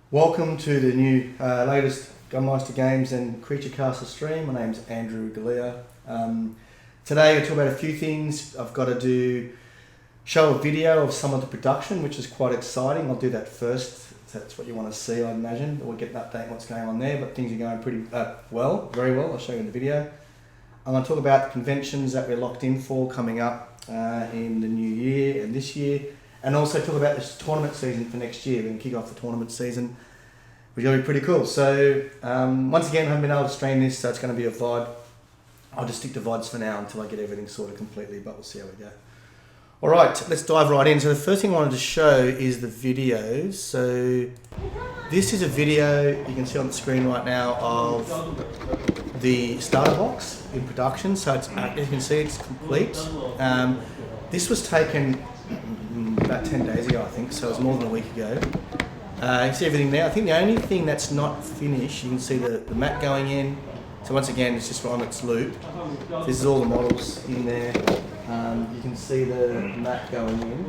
Welcome to the new latest Gunmeister Games and Creature Caster stream. My name's Andrew Galea. Today I'll talk about a few things. I've got to show a video of some of the production, which is quite exciting. I'll do that first. That's what you want to see, I imagine. We'll get an update on what's going on there, but things are going pretty well, very well. I'll show you in the video. I'm going to talk about the conventions that we're locked in for coming up in the new year and this year. And also talk about this tournament season for next year. We're going to kick off the tournament season, which is going to be pretty cool. So once again, I haven't been able to stream this, so it's going to be a VOD. I'll just stick to VODs for now until I get everything sorted completely, but we'll see how we go. All right, let's dive right in. So the first thing I wanted to show is the videos. So this is a video you can see on the screen right now of the starter box in production. So it's, as you can see, it's complete. This was taken about 10 days ago, I think, so it was more than a week ago. You can see everything there. I think the only thing that's not finished, you can see the mat going in. So once again, it's just on its loop. This is all the models in there. You can see the mat going in.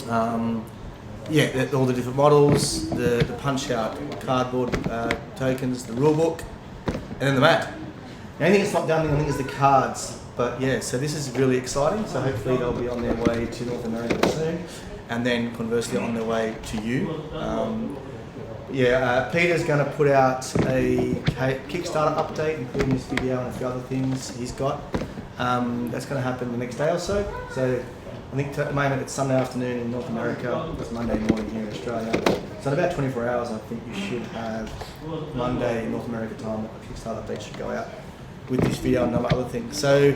All the different models, the punch out cardboard tokens, the rule book, and then the mat. The only thing that's not done, I think, is the cards. But yeah, so this is really exciting. So hopefully they'll be on their way to North America soon, and then conversely on their way to you. Peter's going to put out a Kickstarter update, including this video and a few other things he's got. That's going to happen the next day or so. So I think at the moment it's Sunday afternoon in North America. It's Monday morning here in Australia. So in about 24 hours, I think you should have Monday North America time. A Kickstarter update should go out with this video and other things. So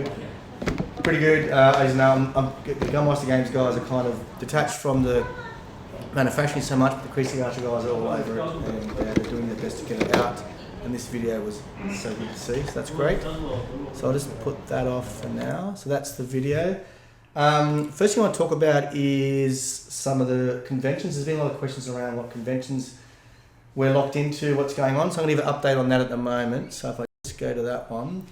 pretty good. As you know, the Gunmeister Games guys are kind of detached from the manufacturing so much, but the Creature Caster guys are all over it, and they're doing their best to get it out. And this video was so good to see, so that's great. So I'll just put that off for now. So that's the video. First thing I want to talk about is some of the conventions. There's been a lot of questions around what conventions we're locked into, what's going on. So I'm going to give an update on that at the moment. So if I just go to that one.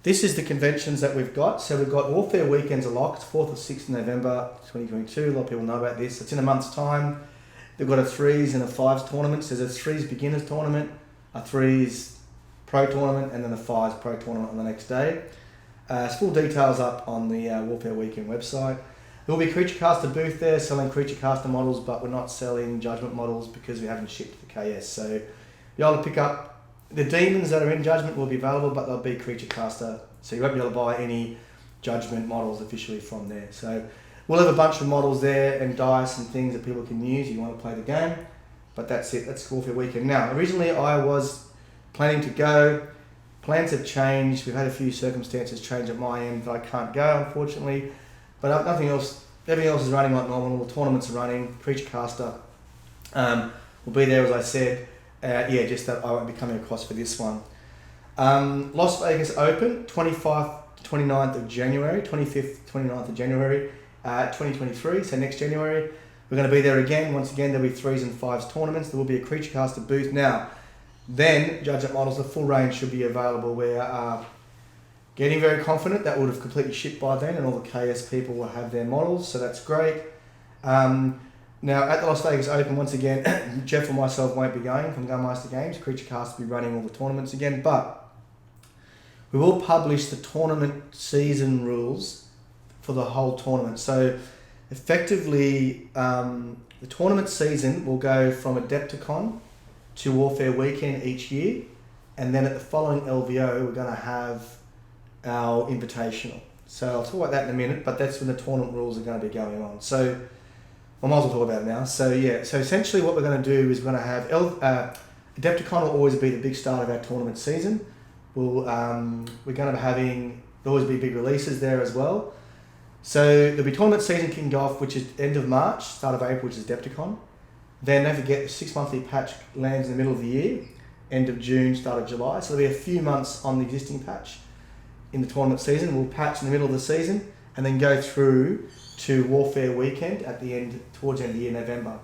This is the conventions that we've got. So we've got Warfare Weekends are locked, 4th or 6th of November 2022. A lot of people know about this. It's in a month's time. They've got a 3s and a 5s tournament. So there's a 3s beginners tournament, a 3s pro tournament, and then a 5s pro tournament on the next day. Full details up on the Warfare Weekend website. There will be a Creature Caster booth there selling Creature Caster models, but we're not selling Judgement models because we haven't shipped the KS. So you're able to pick up the demons that are in Judgement will be available, but they'll be Creature Caster. So you won't be able to buy any Judgement models officially from there. So we'll have a bunch of models there and dice and things that people can use if you want to play the game. But that's it. That's Warfare Weekend. Now, originally I was planning to go. Plans have changed. We've had a few circumstances change at my end that I can't go, unfortunately. But nothing else. Everything else is running like normal. The tournaments are running. Creature Caster will be there, as I said. Just that I won't be coming across for this one. Las Vegas Open, 25th to 29th of January, 25th, 29th of January, 2023, so next January. We're going to be there again. Once again, there'll be 3s and 5s tournaments. There will be a Creature Caster booth. Now, then, Judgement models, the full range should be available. We're getting very confident that would have completely shipped by then, and all the KS people will have their models, so that's great. Now, at the Las Vegas Open, once again, Jeff and myself won't be going from Gunmeister Games. Creature Cast will be running all the tournaments again, but we will publish the tournament season rules for the whole tournament. So, effectively, the tournament season will go from Adepticon to Warfare Weekend each year, and then at the following LVO, we're going to have our Invitational. So, I'll talk about that in a minute, but that's when the tournament rules are going to be going on. So, I might as well talk about it now. So essentially what we're going to do is we're going to have Adepticon will always be the big start of our tournament season. We're going to be having, there'll always be big releases there as well. So there'll be tournament season kicking off, which is end of March, start of April, which is Adepticon. Then don't forget the 6 monthly patch lands in the middle of the year, end of June, start of July. So there'll be a few months on the existing patch in the tournament season. We'll patch in the middle of the season and then go through to Warfare Weekend at the end, towards the end of the year, November.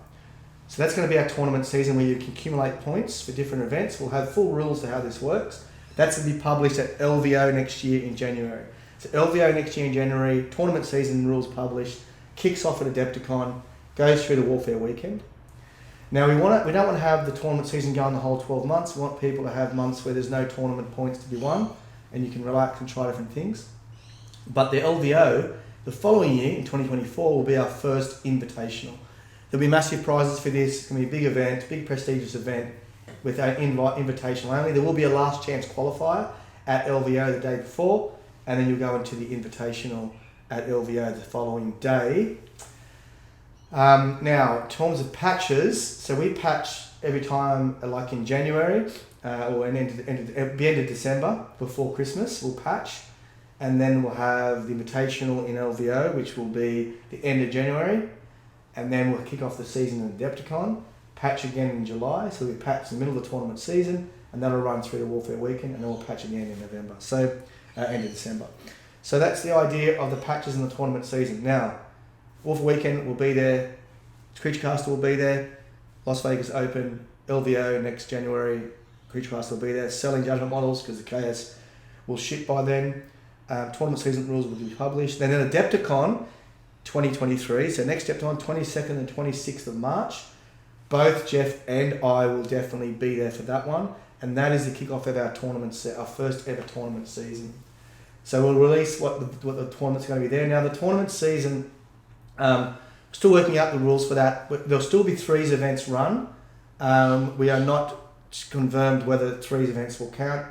So that's going to be our tournament season where you can accumulate points for different events. We'll have full rules to how this works. That's going to be published at LVO next year in January. So LVO next year in January, tournament season rules published, kicks off at Adepticon, goes through the Warfare Weekend. Now we don't want to have the tournament season going the whole 12 months. We want people to have months where there's no tournament points to be won and you can relax and try different things. But the LVO, the following year in 2024, will be our first invitational. There'll be massive prizes for this. It's going to be a big event, big prestigious event with an invitational only. There will be a last chance qualifier at LVO the day before, and then you'll go into the invitational at LVO the following day. Now, in terms of patches, so we patch every time, like in January, or end of December, before Christmas, we'll patch. And then we'll have the invitational in LVO, which will be the end of January. And then we'll kick off the season in Adepticon, patch again in July. So we patch in the middle of the tournament season, and that'll run through the Warfare Weekend, and then we'll patch again in November. So, end of December. So that's the idea of the patches in the tournament season. Now, Warfare Weekend will be there, Creaturecaster will be there, Las Vegas Open, LVO next January, Creaturecaster will be there, selling Judgement models because the KS will ship by then. Tournament season rules will be published. Then at Adepticon 2023, so next Adepticon, 22nd and 26th of March, both Jeff and I will definitely be there for that one, and that is the kickoff of our tournament set, our first ever tournament season. So we'll release what the tournament's going to be there. Now the tournament season, still working out the rules for that. There'll still be threes events run. We are not confirmed whether threes events will count.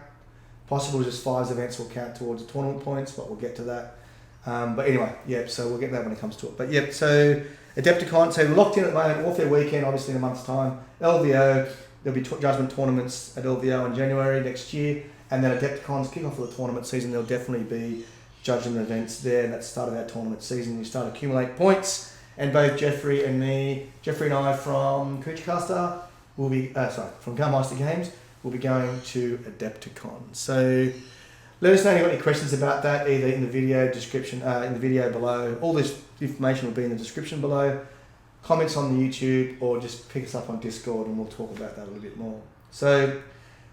Possible just fives events will count towards the tournament points, but we'll get to that. But anyway, yeah, so we'll get that when it comes to it. But yeah, so Adepticon, so we're locked in at the moment, Warfare Weekend, obviously in a month's time. LVO, there'll be Judgement tournaments at LVO in January next year. And then Adepticon's kick-off of the tournament season, there'll definitely be Judgement events there. That's the start of our tournament season. We start to accumulate points. And both Jeffrey and I from Creaturecaster will be, from Gunmaster Games, we'll be going to Adepticon. So let us know if you've got any questions about that, either in the video description, in the video below. All this information will be in the description below. Comments on the YouTube, or just pick us up on Discord and we'll talk about that a little bit more. So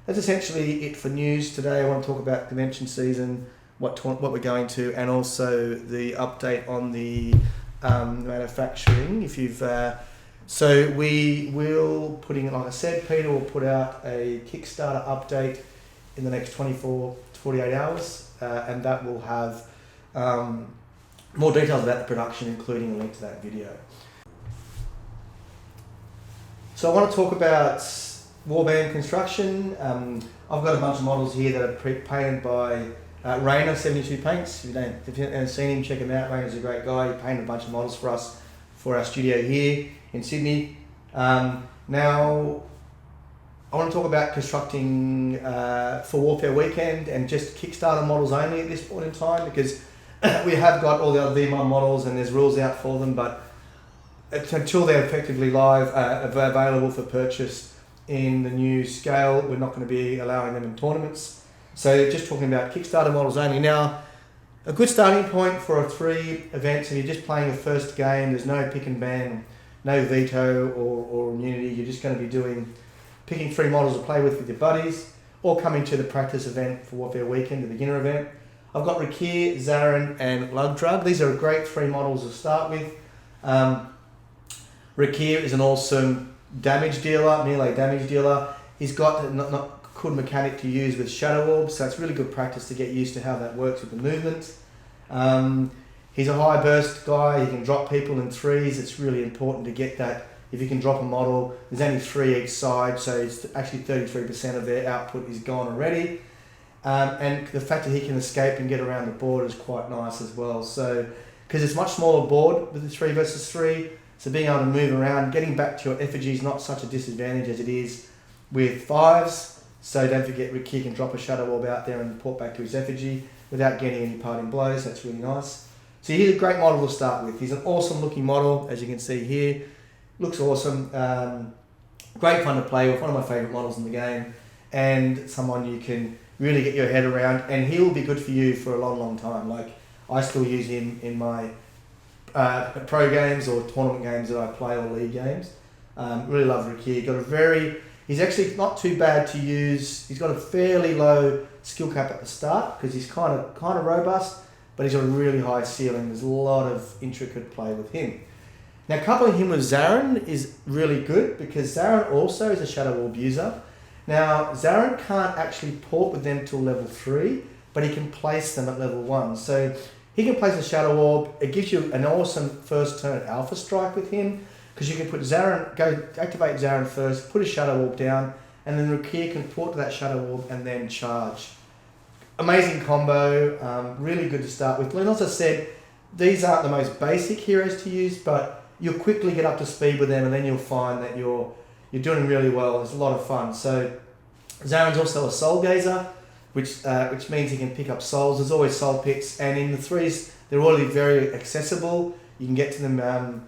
that's essentially it for news today. I want to talk about convention season, what we're going to, and also the update on the manufacturing. If you've so we will putting, like I said, Peter will put out a Kickstarter update in the next 24 to 48 hours, and that will have more details about the production, including a link to that video. So I want to talk about Warband construction. I've got a bunch of models here that are painted by Rainer 72 Paints. If you haven't seen him, check him out. Rainer's a great guy. He painted a bunch of models for us for our studio here in Sydney. Now, I want to talk about constructing for Warfare Weekend and just Kickstarter models only at this point in time, because we have got all the other VMOD models and there's rules out for them, but until they're effectively live, available for purchase in the new scale, we're not going to be allowing them in tournaments. So just talking about Kickstarter models only. Now, a good starting point for a 3 events, and you're just playing a first game, there's no pick and ban, no veto or immunity. You're just going to be picking 3 models to play with your buddies, or coming to the practice event for Warfare Weekend, the beginner event. I've got Rakir, Zarin and Lugdrug. These are great 3 models to start with. Rakir is an awesome damage dealer, melee damage dealer. He's got not good mechanic to use with Shadow Orb, so it's really good practice to get used to how that works with the movement. He's a high burst guy. He can drop people in 3s. It's really important to get that. If you can drop a model, there's only 3 each side, so it's actually 33% of their output is gone already. And the fact that he can escape and get around the board is quite nice as well. So, because it's a much smaller board with the 3 versus 3, so being able to move around, getting back to your effigy is not such a disadvantage as it is with 5s. So don't forget, Rakir can drop a Shadow Orb out there and report back to his effigy without getting any parting blows. That's really nice. So he's a great model to start with. He's an awesome looking model, as you can see here. Looks awesome. Great fun to play with. One of my favourite models in the game, and someone you can really get your head around. And he'll be good for you for a long, long time. Like, I still use him in my pro games or tournament games that I play, or league games. Really love Rakir. He's actually not too bad to use. He's got a fairly low skill cap at the start because he's kind of robust, but he's got a really high ceiling. There's a lot of intricate play with him. Now coupling him with Zarin is really good because Zarin also is a Shadow Orb user. Now Zarin can't actually port with them till level 3, but he can place them at level 1. So he can place a Shadow Orb. It gives you an awesome first turn Alpha Strike with him because you can put Zarin, activate Zarin first, put a Shadow Orb down, and then Rakir can port to that Shadow Orb and then charge. Amazing combo, really good to start with. And as I said, these aren't the most basic heroes to use, but you'll quickly get up to speed with them, and then you'll find that you're doing really well. It's a lot of fun. So Zarin's also a Soul Gazer, which means he can pick up souls. There's always soul picks, and in the 3s, they're already very accessible. You can get to them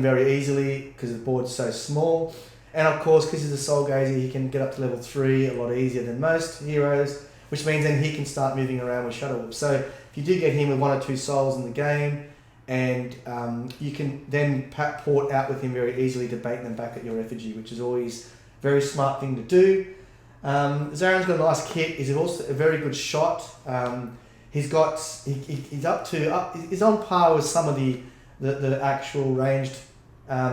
very easily because the board's so small. And of course, because he's a Soul Gazer, he can get up to level 3 a lot easier than most heroes, which means then he can start moving around with Shadow Orb. So if you do get him with 1 or 2 souls in the game, and you can then port out with him very easily to bait them back at your effigy, which is always a very smart thing to do. Zarin's got a nice kit. He's also a very good shot. He's on par with some of the actual ranged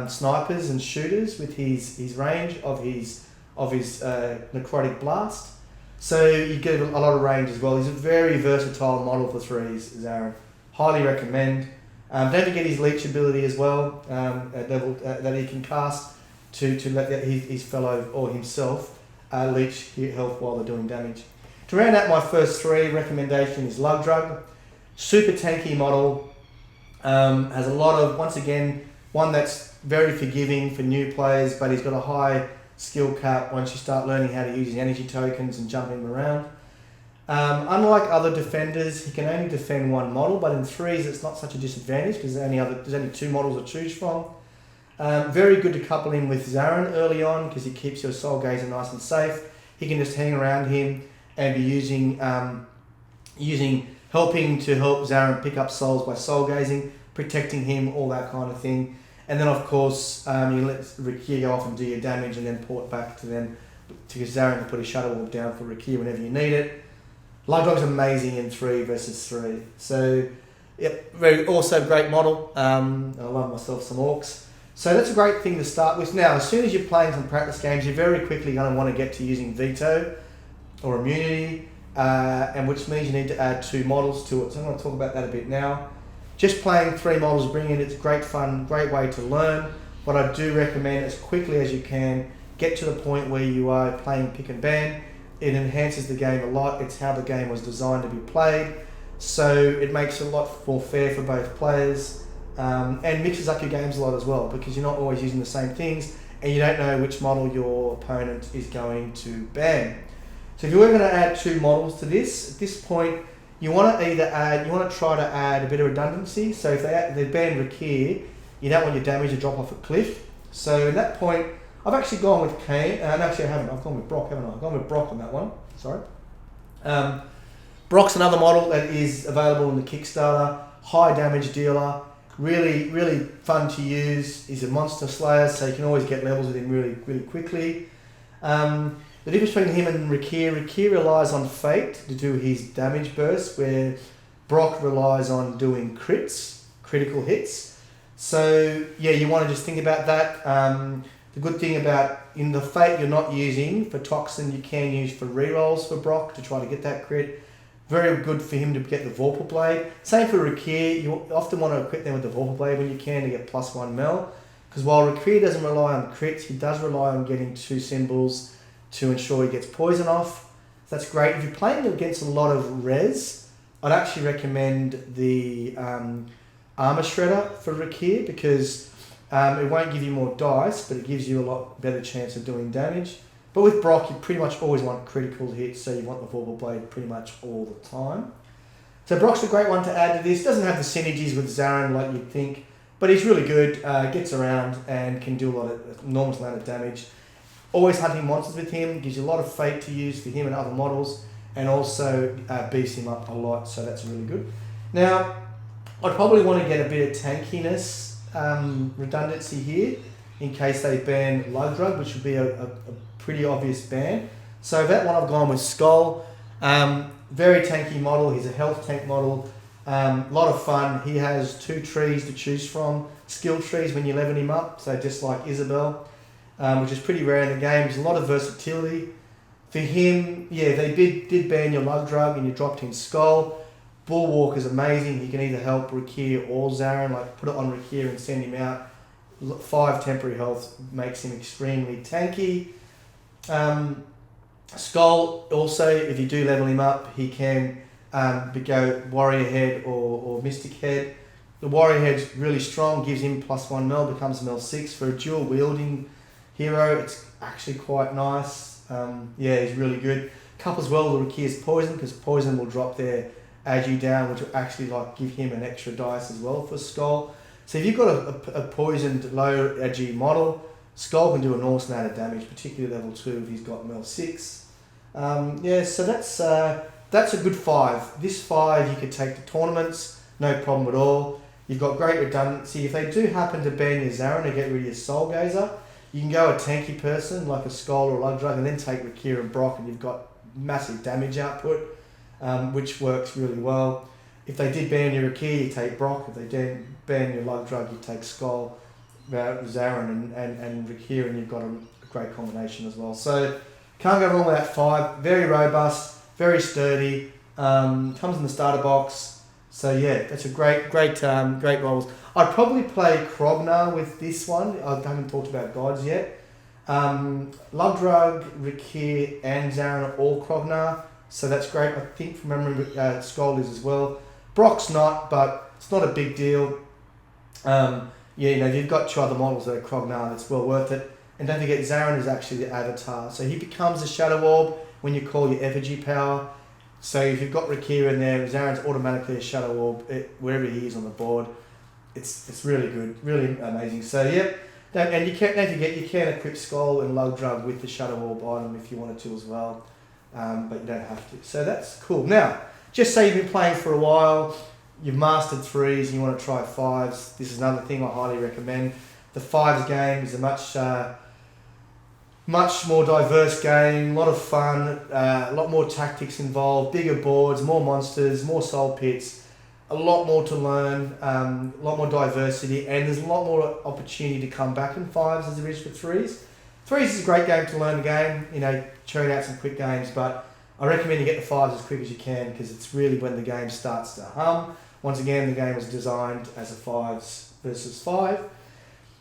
snipers and shooters with his range of his necrotic blast. So you get a lot of range as well. He's a very versatile model for 3s, Zarin. Highly recommend. Don't forget his leech ability as well, at level that he can cast to let his fellow or himself leech health while they're doing damage. To round out my first 3, recommendation is Lugdrug. Super tanky model, has a lot of, once again, one that's very forgiving for new players, but he's got a high skill cap once you start learning how to use his energy tokens and jumping them around. Unlike other defenders, he can only defend 1 model, but in 3s it's not such a disadvantage because there's only 2 models to choose from. Very good to couple him with Zarin early on because he keeps your Soul Gazer nice and safe. He can just hang around him and be helping to help Zarin pick up souls by Soul Gazing, protecting him, all that kind of thing. And then of course you let Rakir go off and do your damage and then port back to them to Zarin to put a Shadow Orb down for Rakir whenever you need it. Lugdrug's amazing in 3 versus 3. So, yep, also great model. I love myself some Orcs. So that's a great thing to start with. Now, as soon as you're playing some practice games, you're very quickly going to want to get to using Veto or Immunity, and which means you need to add 2 models to it. So I'm going to talk about that a bit now. Just playing 3 models, bringing it's great fun, great way to learn. What I do recommend as quickly as you can, get to the point where you are playing pick and ban. It enhances the game a lot. It's how the game was designed to be played. So it makes it a lot more fair for both players, and mixes up your games a lot as well because you're not always using the same things and you don't know which model your opponent is going to ban. So if you were going to add 2 models to this, at this point, you want to try to add a bit of redundancy. So if they ban Rakir, you don't want your damage to drop off a cliff. So at that point, I've actually gone with Kane, and actually I haven't, I've gone with Brock, haven't I? I've gone with Brock on that one, sorry. Brock's another model that is available in the Kickstarter, high damage dealer, really, really fun to use. He's a monster slayer, so you can always get levels with him really, really quickly. The difference between him and Rakir relies on Fate to do his damage burst, where Brock relies on doing critical hits. So yeah, you want to just think about that. The good thing about in the Fate you're not using for Toxin, you can use for rerolls for Brock to try to get that crit. Very good for him to get the Vorpal Blade. Same for Rakir, you often want to equip them with the Vorpal Blade when you can to get +1 mel. Because while Rakir doesn't rely on crits, he does rely on getting 2 symbols to ensure he gets poison off. So that's great. If you're playing against a lot of res, I'd actually recommend the Armor Shredder for Rakir because it won't give you more dice, but it gives you a lot better chance of doing damage. But with Brock, you pretty much always want critical hits, so you want the Vorpal Blade pretty much all the time. So Brock's a great one to add to this. Doesn't have the synergies with Zarin like you'd think, but he's really good, gets around and can do an enormous amount of damage. Always hunting monsters with him, gives you a lot of Fate to use for him and other models, and also beefs him up a lot, so that's really good. Now, I'd probably want to get a bit of tankiness redundancy here in case they ban Lugdrug, which would be a pretty obvious ban. So that one I've gone with Skull. Very tanky model. He's a health tank model. A lot of fun. He has 2 trees to choose from, skill trees when you level him up, so just like Isabel, which is pretty rare in the game. There's a lot of versatility. For him, yeah, they did ban your lug drug and you dropped him Skull. Bulwark is amazing. He can either help Rakir or Zarin, like put it on Rakir and send him out. 5 temporary health makes him extremely tanky. Skull also, if you do level him up, he can go Warrior Head or Mystic Head. The Warrior Head's really strong, gives him +1 mel, becomes mel 6. For a dual wielding hero, it's actually quite nice. Yeah, he's really good. Couples well with Rakir's poison, because poison will drop their agi down, which will actually like give him an extra dice as well for Skull. So if you've got a poisoned low agi model, Skull can do an awesome amount of damage, particularly level 2 if he's got mel 6. Yeah, so that's a good 5. This 5 you could take to tournaments, no problem at all. You've got great redundancy. If they do happen to ban your Zarin or get rid of your Soul Gazer, you can go a tanky person like a Skull or a Lug Drug and then take Rakir and Brock, and you've got massive damage output, which works really well. If they did ban your Rakir, you take Brock. If they did ban your Lug Drug, you take Skull, Zarin and Rakir, and you've got a great combination as well. So can't go wrong with that 5. Very robust, very sturdy. Comes in the starter box. So yeah, that's a great models. I'd probably play Krognar with this one. I haven't talked about gods yet. Lug Drug, Rakir, and Zarin are all Krognar, so that's great. I think from memory, Skull is as well. Brock's not, but it's not a big deal. Yeah, you know, if you've got 2 other models that are Krognar, it's well worth it. And don't forget, Zarin is actually the avatar, so he becomes a Shadow Orb when you call your effigy power. So if you've got Rakir in there, Zarin's automatically a Shadow Orb wherever he is on the board. It's really good, really amazing. So yeah, and you can't, don't forget, you can equip Skull and Lug Drug with the Shadow Orb item if you wanted to as well, but you don't have to. So that's cool. Now, just say you've been playing for a while, you've mastered 3s and you want to try 5s. This is another thing I highly recommend. The 5s game is a much more diverse game, a lot of fun, a lot more tactics involved, bigger boards, more monsters, more soul pits, a lot more to learn, a lot more diversity, and there's a lot more opportunity to come back in 5s as there is for 3s. 3s is a great game to learn the game, you know, churn out some quick games, but I recommend you get the 5s as quick as you can, because it's really when the game starts to hum. Once again, the game was designed as a 5s versus 5.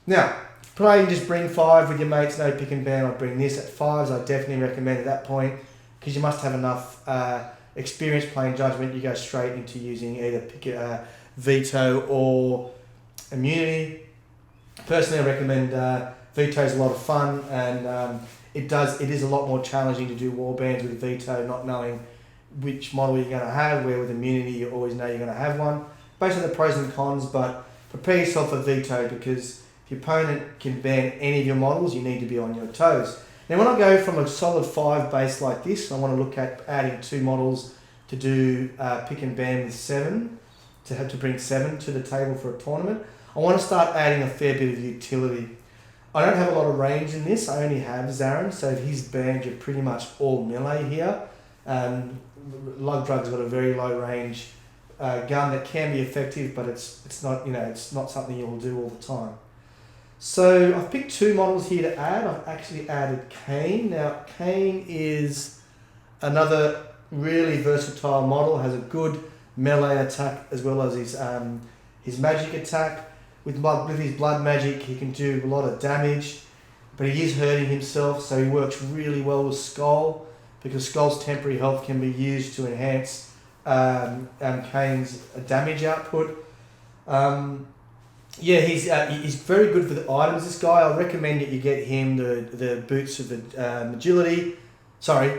Now, play and just bring 5 with your mates, no pick and ban. I'd bring this at 5s. I definitely recommend at that point, because you must have enough experience playing Judgement. You go straight into using either veto or immunity. Personally, I recommend veto is a lot of fun, and it is a lot more challenging to do warbands with veto, not knowing which model you're going to have, where with immunity you always know you're going to have one. Based on the pros and cons, but prepare yourself for veto, because if your opponent can ban any of your models, you need to be on your toes. Now when I go from a solid 5 base like this, I want to look at adding 2 models to do pick and ban with 7, to have to bring 7 to the table for a tournament. I want to start adding a fair bit of utility. I don't have a lot of range in this, I only have Zarin, so if he's banned, you're pretty much all melee here. Lug Drug's got a very low range gun that can be effective, but it's not, you know, it's not something you'll do all the time. So I've picked 2 models here to add. I've actually added Kane. Now Kane is another really versatile model, has a good melee attack as well as his magic attack. With his blood magic, he can do a lot of damage, but he is hurting himself, so he works really well with Skull, because Skull's temporary health can be used to enhance Kane's damage output. Yeah, he's very good for the items, this guy. I recommend that you get him the boots of the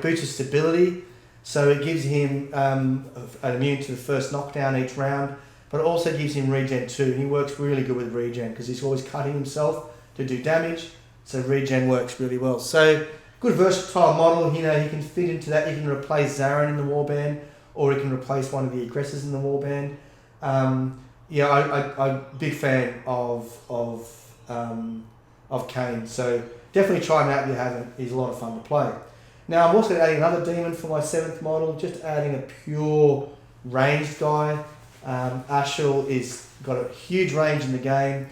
boots of stability. So it gives him an immune to the first knockdown each round, but it also gives him regen too. He works really good with regen, because he's always cutting himself to do damage, so regen works really well. So good versatile model, you know, he can fit into that. He can replace Zarin in the warband, or he can replace one of the aggressors in the warband. Yeah, I'm a big fan of Kane, so definitely try him out if you haven't. He's a lot of fun to play. Now I'm also adding another demon for my 7th model, just adding a pure ranged guy. Ashel is got a huge range in the game.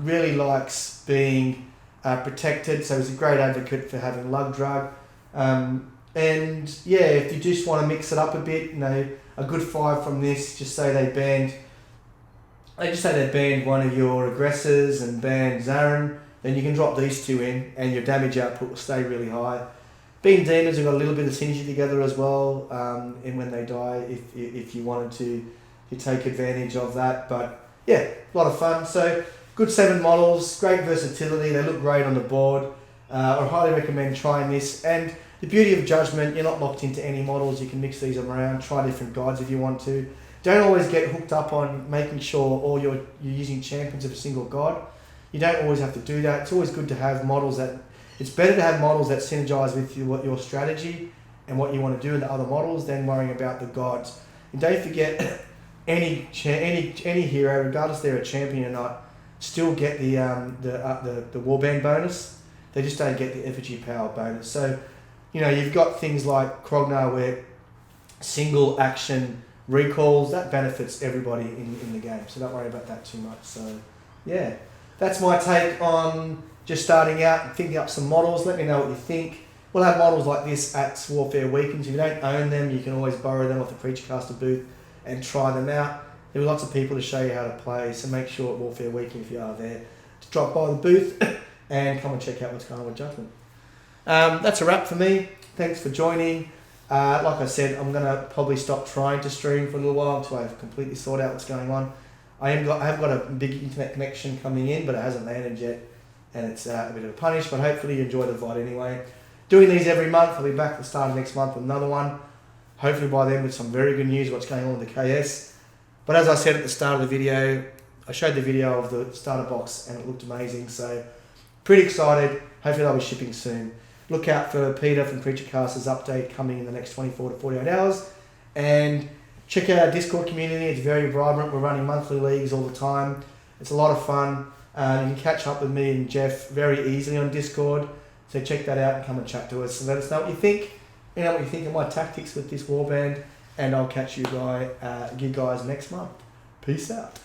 Really likes being protected, so he's a great advocate for having lug drug. And yeah, if you just want to mix it up a bit, a good 5 from this. Just say they banned one of your aggressors and banned Zarin, then you can drop these 2 in, and your damage output will stay really high. Being demons have got a little bit of synergy together as well, and when they die, if you wanted to, you take advantage of that. But yeah, a lot of fun. So good 7 models, great versatility. They look great on the board. I highly recommend trying this. And the beauty of Judgement, you're not locked into any models. You can mix these around, try different guides if you want to. Don't always get hooked up on making sure you're using champions of a single god. You don't always have to do that. It's always good to have models it's better to have models that synergize with your strategy and what you want to do in the other models than worrying about the gods. And don't forget, any hero, regardless they're a champion or not, still get the Warband bonus. They just don't get the effigy power bonus. So, you've got things like Krognar where single action recalls, that benefits everybody in the game. So don't worry about that too much. So yeah, that's my take on just starting out and thinking up some models. Let me know what you think. We'll have models like this at Warfare Weekends. If you don't own them, you can always borrow them off the Creaturecaster booth and try them out. There are lots of people to show you how to play, so make sure at Warfare Weekend, if you are there, to drop by the booth and come and check out what's going on with Judgement. That's a wrap for me. Thanks for joining. Like I said, I'm going to probably stop trying to stream for a little while until I've completely sorted out what's going on. I have got a big internet connection coming in, but it hasn't landed yet, and it's a bit of a punish, but hopefully you enjoy the VOD anyway. Doing these every month. I'll be back at the start of next month with another one. Hopefully by then with some very good news what's going on with the KS. But as I said at the start of the video, I showed the video of the starter box and it looked amazing, so pretty excited. Hopefully they'll be shipping soon. Look out for Peter from Creaturecaster's update coming in the next 24 to 48 hours. And check out our Discord community. It's very vibrant. We're running monthly leagues all the time. It's a lot of fun. You can catch up with me and Jeff very easily on Discord. So check that out and come and chat to us and let us know what you think. What you think of my tactics with this Warband. And I'll catch you guys next month. Peace out.